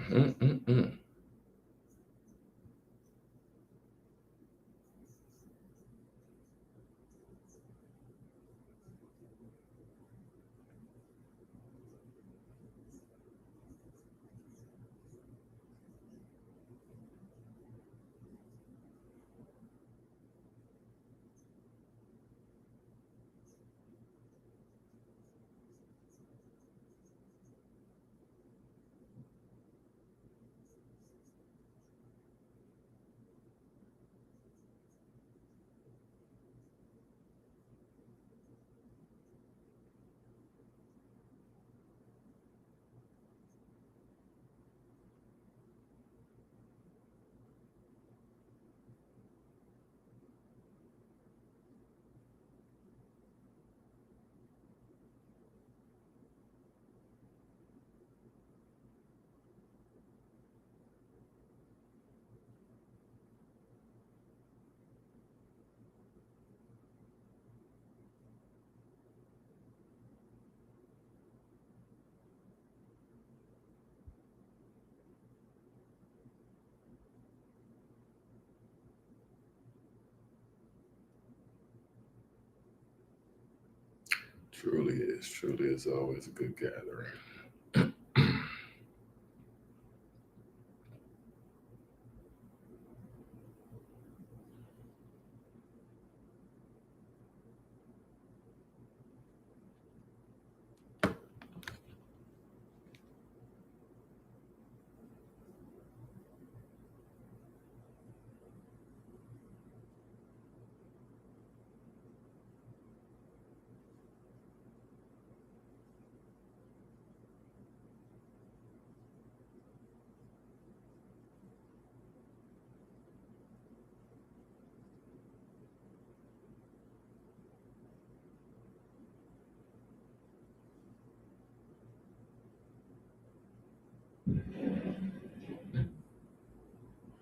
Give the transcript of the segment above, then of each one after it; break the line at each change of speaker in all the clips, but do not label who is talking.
Mm-mm-mm. Truly is always a good gathering.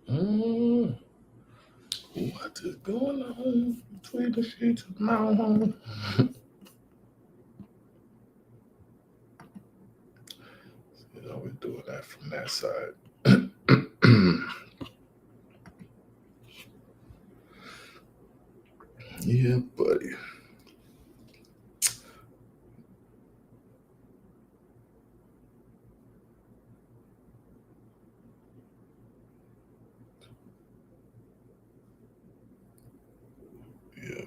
Mm, what is going on between the sheets of my home? We're doing that from that side. Yeah, buddy. Yeah,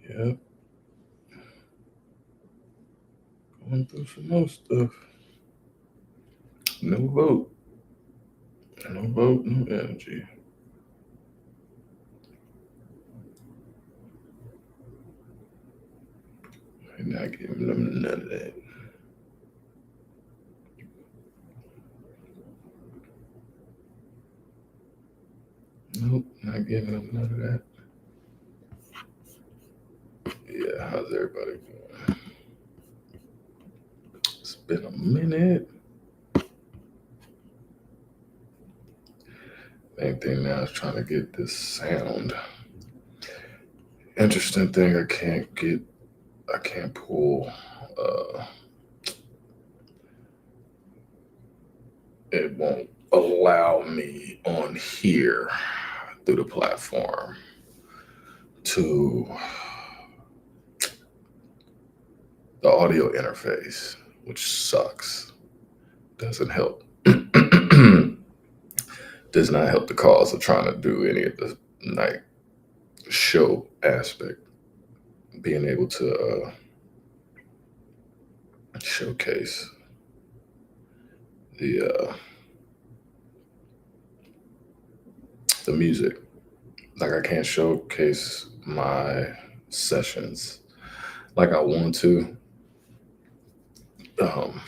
yeah. Going through some more stuff. No vote. No vote, no energy. We're not giving them none of that. Nope, not giving them none of that. Yeah, how's everybody doing? It's been a minute. Main thing now is trying to get this sound. Interesting thing, I can't pull. Uh, it won't allow me on here through the platform to the audio interface, which sucks. Doesn't help. Does not help the cause of trying to do any of the night show aspect. Being able to showcase the music. Like I can't showcase my sessions like I want to. Um,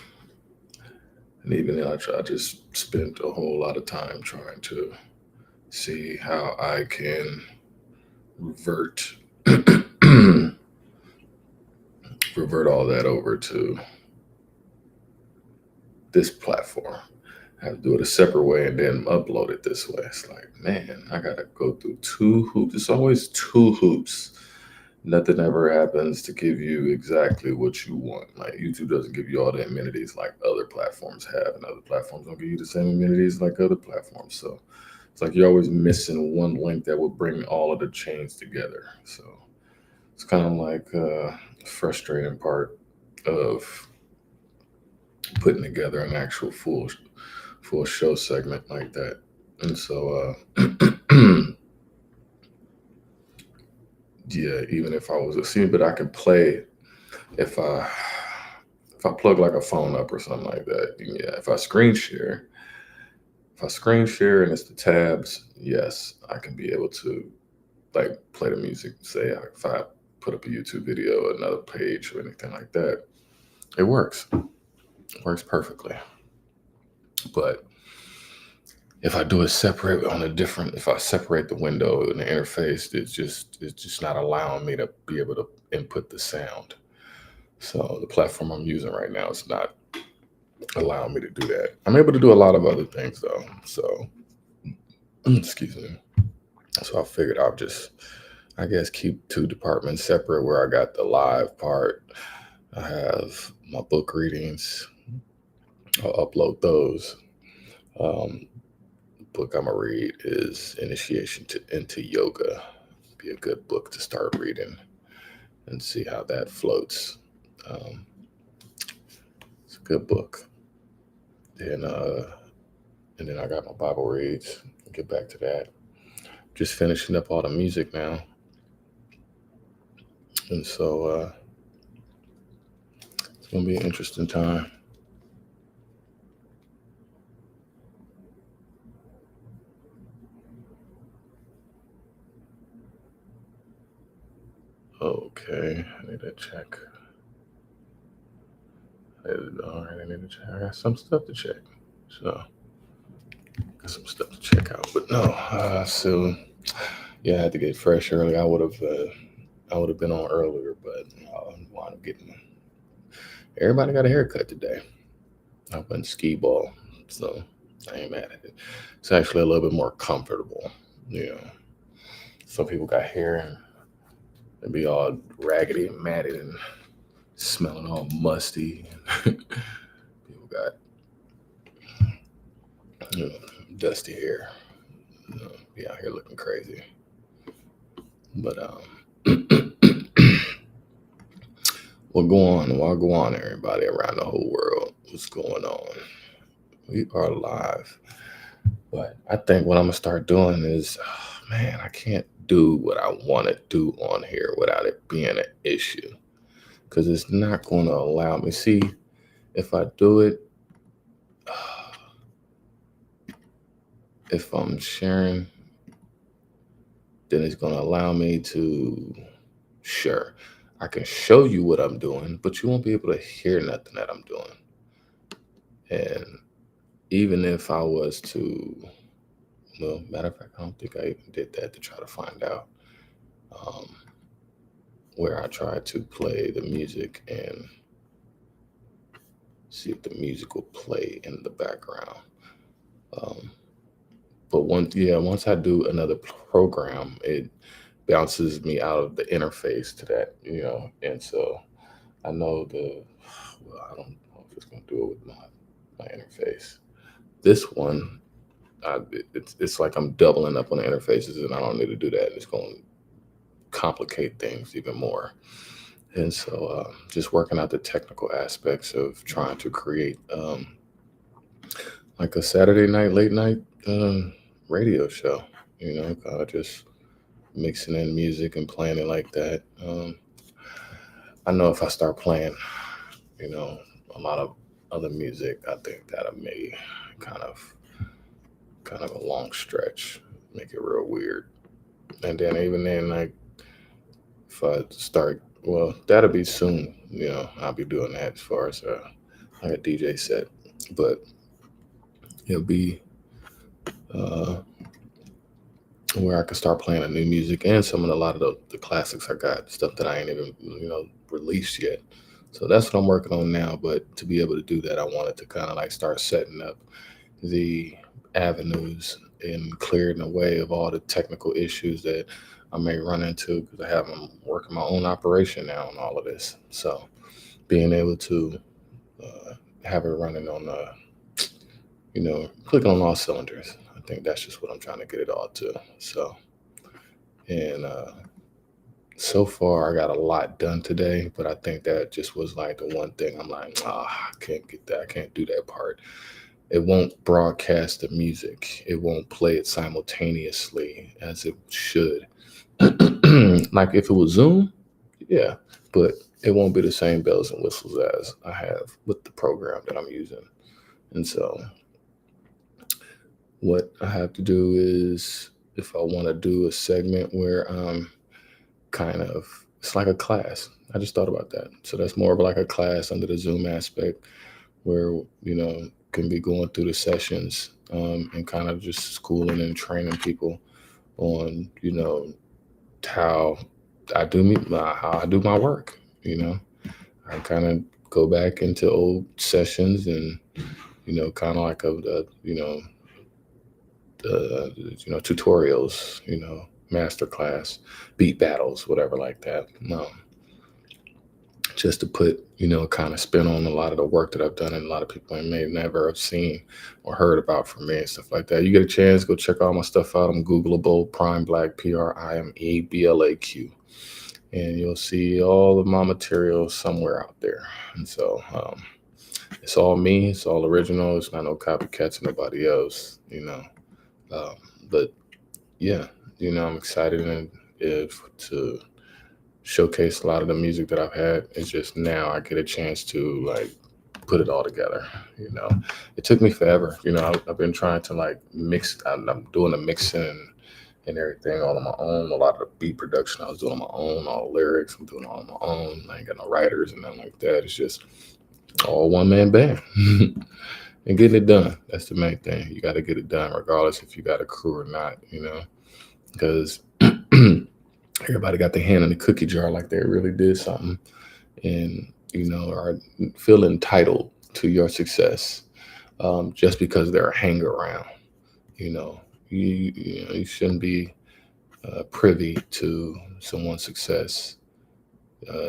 and even then, I just spent a whole lot of time trying to see how I can revert revert all that over to this platform. I have to do it a separate way and then upload it this way. It's like, man, I gotta go through two hoops. It's always two hoops. Nothing ever happens to give you exactly what you want. Like YouTube doesn't give you all the amenities like other platforms have, and other platforms don't give you the same amenities like other platforms. So it's like you're always missing one link that would bring all of the chains together. So it's kind of like a frustrating part of putting together an actual full show segment like that. And so yeah, even if I was a see, but I can play if I plug like a phone up or something like that. Yeah, if I screen share and it's the tabs, yes, I can be able to like play the music. Say if I put up a YouTube video, another page or anything like that, it works. It works perfectly. But if I do it separate on a different, if I separate the window and the interface, it's just not allowing me to be able to input the sound. So the platform I'm using right now is not allowing me to do that. I'm able to do a lot of other things though. So excuse me. So I figured I'll just, I guess, keep two departments separate where I got the live part. I have my book readings. I'll upload those. Book I'm gonna read is Initiation into Yoga. Be a good book to start reading and see how that floats. It's a good book. And then I got my Bible reads. I'll get back to that. Just finishing up all the music now. And so it's gonna be an interesting time. Okay, I need to check. All right, I need to check. I got some stuff to check. So, got some stuff to check out. But no, so yeah, I had to get fresh early. I would have been on earlier, but I wound up getting. Everybody got a haircut today. I went skee ball, so I ain't mad at it. It's actually a little bit more comfortable. You know, some people got hair and they be all raggedy and matted and smelling all musty. People got dusty hair. Be out here looking crazy. But what go on, everybody around the whole world? What's going on? We are live. But I think what I'm gonna start doing is, man, I can't do what I want to do on here without it being an issue, because it's not going to allow me. See, if I do it, if I'm sharing, then it's going to allow me to, sure, I can show you what I'm doing, but you won't be able to hear nothing that I'm doing. And even if I was to, well, matter of fact, I don't think I even did that to try to find out where I tried to play the music and see if the music will play in the background. But once I do another program, it bounces me out of the interface to that, and so I know I don't know if it's going to do it with my interface. This one, it's like I'm doubling up on the interfaces, and I don't need to do that. It's going to complicate things even more. And so just working out the technical aspects of trying to create like a Saturday night, late night radio show, kind of just mixing in music and playing it like that. I know if I start playing, a lot of other music, I think that may kind of a long stretch, make it real weird. And then even then, like if I start, well, that'll be soon. I'll be doing that as far as like a DJ set, but it'll be where I can start playing a new music and a lot of the classics I got, stuff that I ain't even released yet. So that's what I'm working on now. But to be able to do that, I wanted to kind of like start setting up the avenues and clearing the way of all the technical issues that I may run into because I'm working my own operation now and all of this. So being able to have it running on clicking on all cylinders. I think that's just what I'm trying to get it all to. So, and so far I got a lot done today, but I think that just was like the one thing I'm like, I can't get that. I can't do that part. It won't broadcast the music. It won't play it simultaneously as it should. Like if it was Zoom, yeah, but it won't be the same bells and whistles as I have with the program that I'm using. And so what I have to do is if I want to do a segment where kind of it's like a class. I just thought about that. So that's more of like a class under the Zoom aspect where, can be going through the sessions and kind of just schooling and training people on, how how I do my work. I kind of go back into old sessions and, kind of like tutorials, master class, beat battles, whatever like that. No, just to put, kind of spin on a lot of the work that I've done and a lot of people may never have seen or heard about from me and stuff like that. You get a chance, go check all my stuff out. I'm Googleable, Prime Blaq, PRIMEBLAQ. And you'll see all of my material somewhere out there. And so it's all me. It's all original. It's not no copycats or nobody else, but yeah, I'm excited and to showcase a lot of the music that I've had. It's just now I get a chance to like put it all together. It took me forever. I've been trying to like mix. I'm doing the mixing and everything all on my own. A lot of the beat production I was doing on my own. All the lyrics I'm doing all on my own. I ain't got no writers and nothing like that. It's just all one man band. And getting it done. That's the main thing. You got to get it done regardless if you got a crew or not, because everybody got their hand in the cookie jar like they really did something and, are feel entitled to your success just because they're a hang around. You shouldn't be privy to someone's success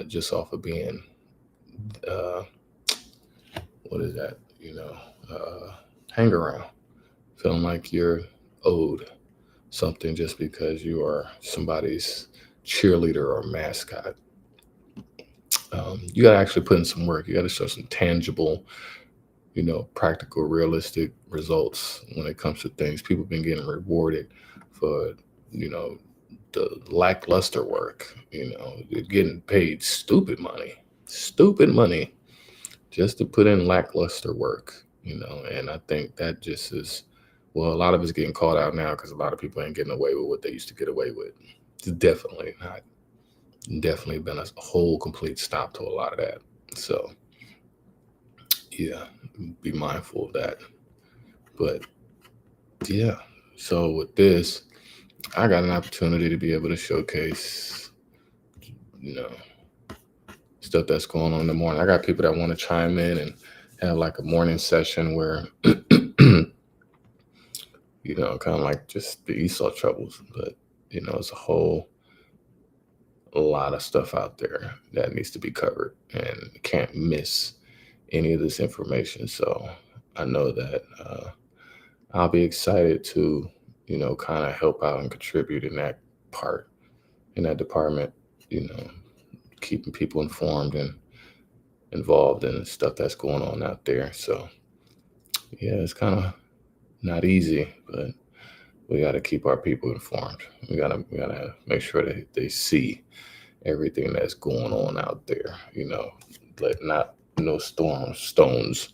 just off of being, what is that? Hang around, feeling like you're owed something just because you are somebody's cheerleader or mascot. You got to actually put in some work. You got to show some tangible, practical, realistic results when it comes to things. People have been getting rewarded for, the lackluster work. They're getting paid stupid money just to put in lackluster work. And I think that just is, well, a lot of it's getting called out now because a lot of people ain't getting away with what they used to get away with. It's definitely not. Definitely been a whole complete stop to a lot of that. So, yeah, be mindful of that. But yeah, so with this, I got an opportunity to be able to showcase, stuff that's going on in the morning. I got people that want to chime in and have like a morning session where, kind of like just the Esau troubles. But, it's a lot of stuff out there that needs to be covered and can't miss any of this information. So I know that I'll be excited to, kind of help out and contribute in that part, in that department, keeping people informed and involved in stuff that's going on out there. So yeah, it's kind of not easy, but we got to keep our people informed. We gotta make sure that they see everything that's going on out there. Let not no stones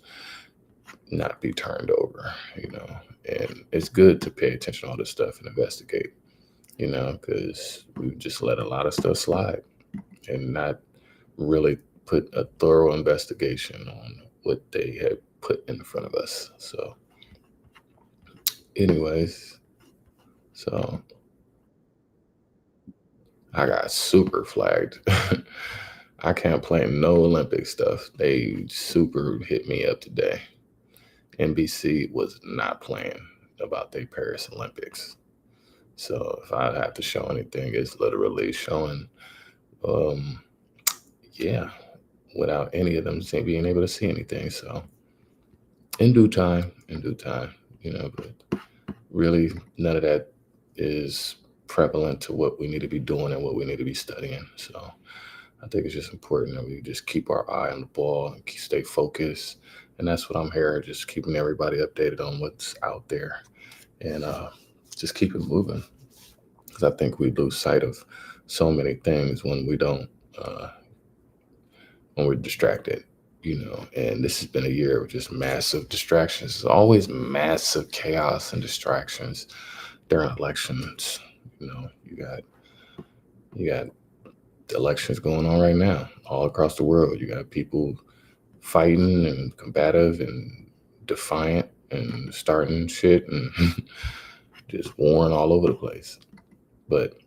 not be turned over. And it's good to pay attention to all this stuff and investigate. Because we just let a lot of stuff slide and not really put a thorough investigation on what they had put in front of us. So, anyways, so I got super flagged. I can't play no Olympic stuff. They super hit me up today. NBC was not playing about the Paris Olympics. So if I have to show anything, it's literally showing, um, yeah, without any of them being able to see anything. So in due time, but really none of that is prevalent to what we need to be doing and what we need to be studying. So I think it's just important that we just keep our eye on the ball and stay focused. And that's what I'm here, just keeping everybody updated on what's out there and just keep it moving. Because I think we lose sight of so many things when we don't, when we're distracted, and this has been a year of just massive distractions. There's always massive chaos and distractions during elections. You got the elections going on right now all across the world. You got people fighting and combative and defiant and starting shit and just warring all over the place. But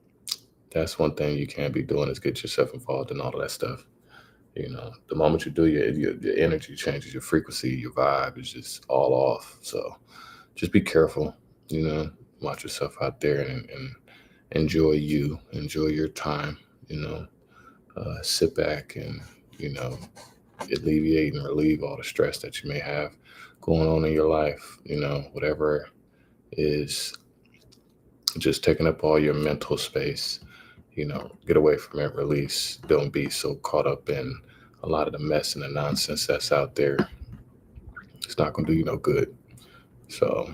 that's one thing you can't be doing is get yourself involved in all of that stuff. The moment you do, your energy changes, your frequency, your vibe is just all off. So just be careful, watch yourself out there and enjoy your time, sit back and, alleviate and relieve all the stress that you may have going on in your life, whatever is just taking up all your mental space. Get away from it, release. Don't be so caught up in a lot of the mess and the nonsense that's out there. It's not going to do you no good. So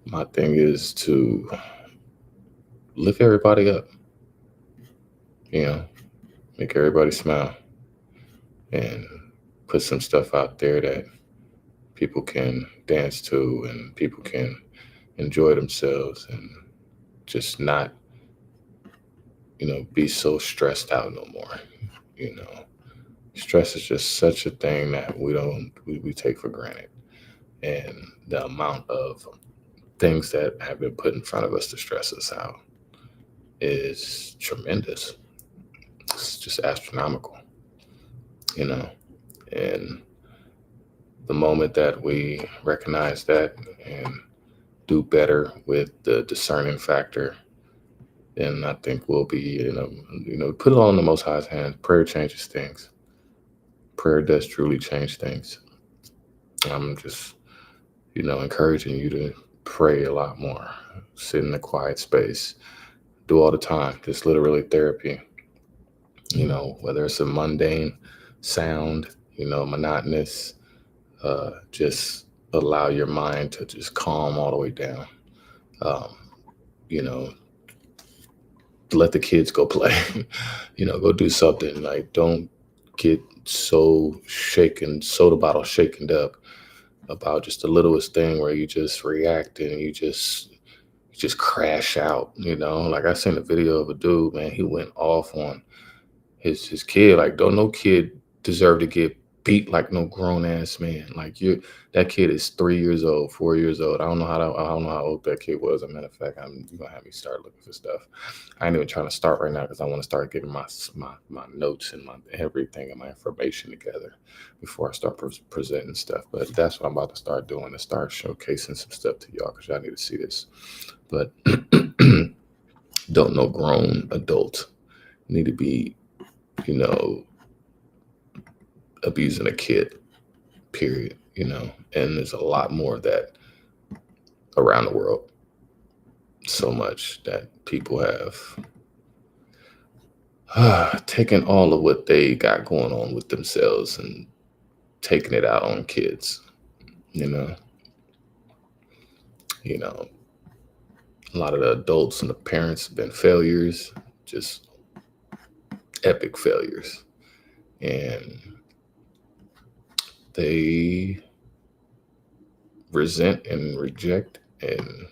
my thing is to lift everybody up, make everybody smile and put some stuff out there that people can dance to and people can enjoy themselves and just not, be so stressed out no more. Stress is just such a thing that we take for granted. And the amount of things that have been put in front of us to stress us out is tremendous. It's just astronomical, and the moment that we recognize that and do better with the discerning factor, then I think we'll be, put it all in the Most High's hands. Prayer changes things. Prayer does truly change things. I'm just, encouraging you to pray a lot more. Sit in a quiet space. Do all the time. Just literally therapy. Whether it's a mundane sound, monotonous, just allow your mind to just calm all the way down. You know, let the kids go play, go do something. Like, don't get so soda bottle shaken up about just the littlest thing where you just react and you just crash out, like I seen a video of a dude, man, he went off on his kid. Like, don't no kid deserve to get beat like no grown ass man. Like, that kid is 3 years old, 4 years old. I don't know how old that kid was. As a matter of fact, you're gonna have me start looking for stuff. I ain't even trying to start right now because I want to start getting my notes and my everything and my information together before I start presenting stuff. But that's what I'm about to start doing, to start showcasing some stuff to y'all because y'all need to see this. But don't no grown adult need to be, abusing a kid, period, and there's a lot more of that around the world. So much that people have taken all of what they got going on with themselves and taking it out on kids, a lot of the adults and the parents have been failures, just epic failures. And they resent and reject and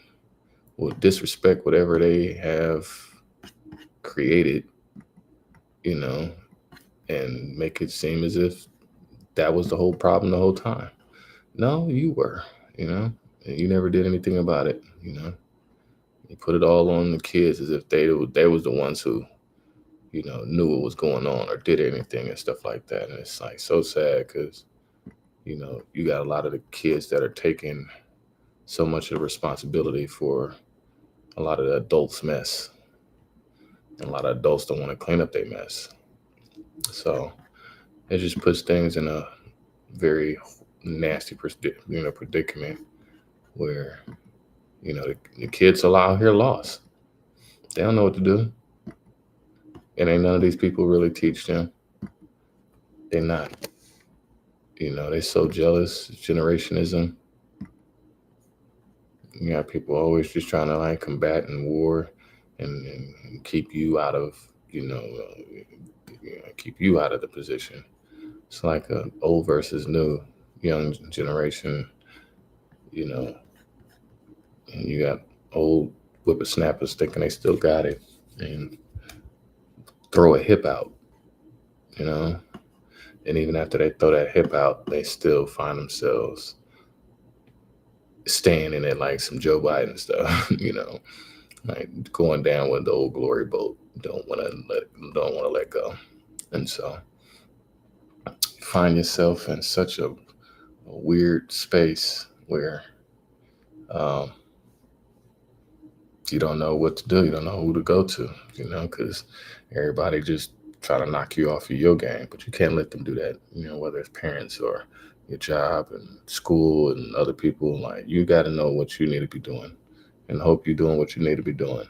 will disrespect whatever they have created, and make it seem as if that was the whole problem the whole time. No, you were, and you never did anything about it. You put it all on the kids as if they was the ones who, knew what was going on or did anything and stuff like that. And it's like so sad because You got a lot of the kids that are taking so much of the responsibility for a lot of the adults' mess. And a lot of adults don't want to clean up their mess. So it just puts things in a very nasty, predicament where, the kids are out here lost. They don't know what to do. And ain't none of these people really teach them. They're not. They're so jealous. Generationism. You got people always just trying to like combat and war and keep you out of, keep you out of the position. It's like a old versus new, young generation, you know, and you got old whippersnappers thinking they still got it and throw a hip out, you know. And even after they throw that hip out, they still find themselves staying in it like some Joe Biden stuff, like going down with the old glory boat. Don't want to let go. And so you find yourself in such a weird space where um, you don't know what to do. You don't know who to go to, because everybody just try to knock you off of your game, but you can't let them do that, whether it's parents or your job and school and other people. Like, you got to know what you need to be doing and hope you're doing what you need to be doing,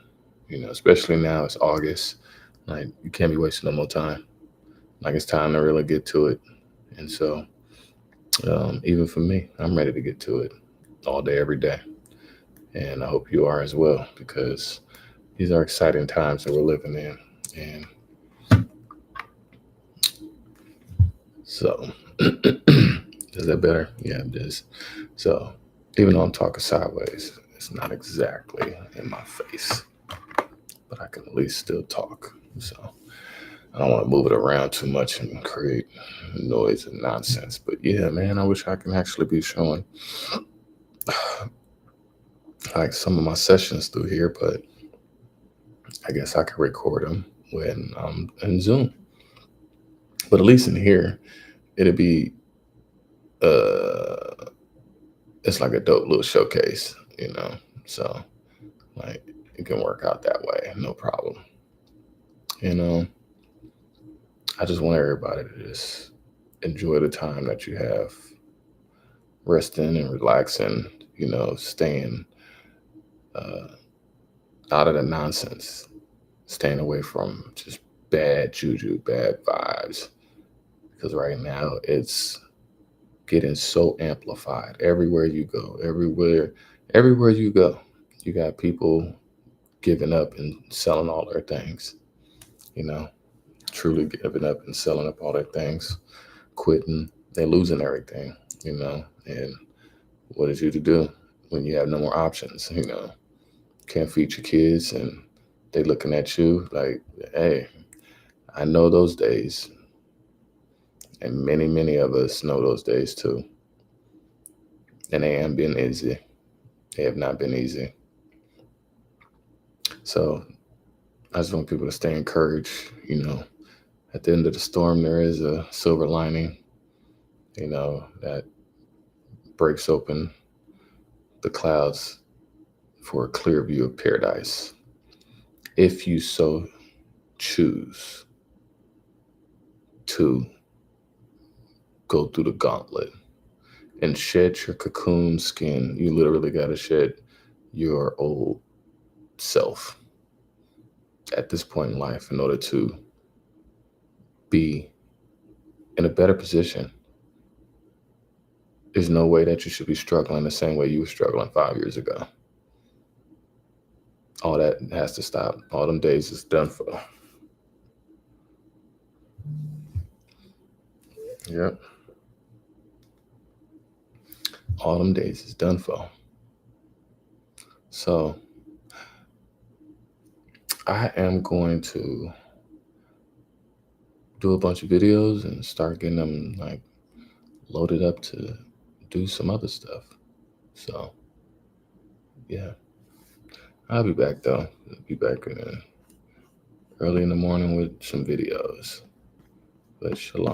especially now it's August. Like, you can't be wasting no more time. Like, it's time to really get to it. And so, even for me, I'm ready to get to it all day, every day. And I hope you are as well, because these are exciting times that we're living in. And so, is that better? Yeah, it is. So, even though I'm talking sideways, it's not exactly in my face, but I can at least still talk. So, I don't want to move it around too much and create noise and nonsense. But yeah, man, I wish I can actually be showing like some of my sessions through here, but I guess I can record them when I'm in Zoom. But at least in here, it'll be uh it's like a dope little showcase. So like it can work out that way, no problem. You know, I just want everybody to just enjoy the time that you have resting and relaxing, staying uh, out of the nonsense, staying away from just bad juju, bad vibes. Because right now it's getting so amplified everywhere you go, everywhere you go. You got people giving up and selling all their things, you know, truly giving up and selling up all their things, quitting, they're losing everything, and what is you to do when you have no more options, can't feed your kids and they looking at you like, hey, I know those days. And many, many of us know those days too. And they haven't been easy. They have not been easy. So I just want people to stay encouraged. At the end of the storm, there is a silver lining, that breaks open the clouds for a clear view of paradise. If you so choose to go through the gauntlet and shed your cocoon skin, you literally got to shed your old self at this point in life in order to be in a better position. There's no way that you should be struggling the same way you were struggling 5 years ago. All that has to stop. All them days is done for. Yep. All them days is done for. So I am going to do a bunch of videos and start getting them like loaded up to do some other stuff. So yeah, I'll be back though. I'll be back early in the morning with some videos. But shalom.